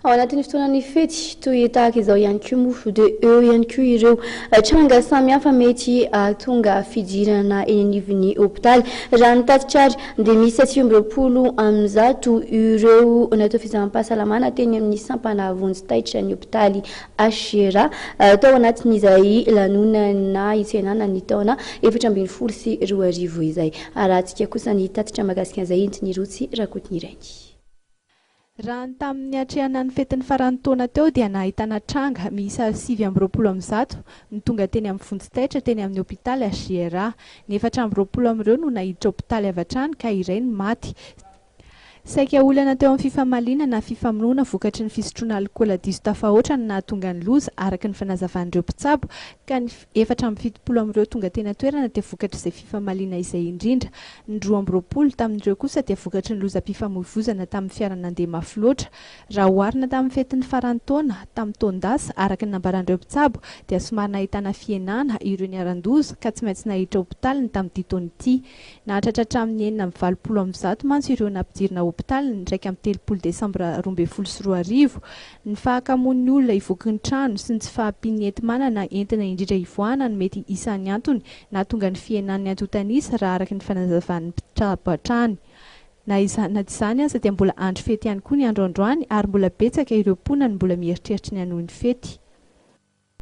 Ao anatin'ny fotoanan'ny fety toy tahaka izao ihany koa moa dia eo ihany koa ireo tranga samihafa mety tonga fidirana eny anivon'ny hopitaly. Raha ny tatitrary dia misy 720 ireo natao fizahan-pahasalamana teny amin'ny sampana vonjy taitra ny hopitaly Hjra tao anatin'izay lanonana itsenana ny taona 2024 izay. Arahantsika kosa ny tatitra mahakasika an'izay entiny rotsy rakotiny iray. Raha tamin'ny atrehanan'ny fetin'ny faran'ny taona teo dia nahitana tranga miisa 720 ny tonga teny amin'ny vonjy taitra teny amin'ny hopitaly Hjra. Ny 420 amin'ireo no nahiditra hopitaly avy hatrany ka iray ny maty. Saika olana teo amin'ny fifamaliana na fifamonoana vokatry ny fisotroana alikaola diso tafahoatra no nahatonga ny loza araka ny fanazavan'ireo mpitsabo ka ny 470 amin'ireo tonga teny an-toerana dia vokatry izay fifamaliana izay indrindra. Ny 220 tamin'ireo kosa dia vokatry ny lozam-pifamoivoizana tamin'ny fiara nandeha mafy loatra. Raha oharina tamin'ny fetin'ny faran'ny taona tamin'ny taondasa araka ny nambaran'ireo mpitsabo dia somary nahitana fienana ireo niaran-doza ka tsy maintsy nahiditra hopitaly ny tamin'ity taona ity. Nahatratra hatramin'ny 420 mantsy ireo nampidirina hopitaly ny 3 Desambra 2024. Ny fahakamoan'ny olona ivoaka ny trano sy ny tsy fahampian'ny enti-manana entina indrindra ivoahana no mety isan'ny antony nahatonga ny fiainan'ny antotanisa raha araka ny fanazavan'ny mpitsabo hatrany. Na izany aza dia mbola andro fety ihany koa ny andro androany ary mbola betsaka ireo mponina no mbola mieritreritra ny hanohy ny fety.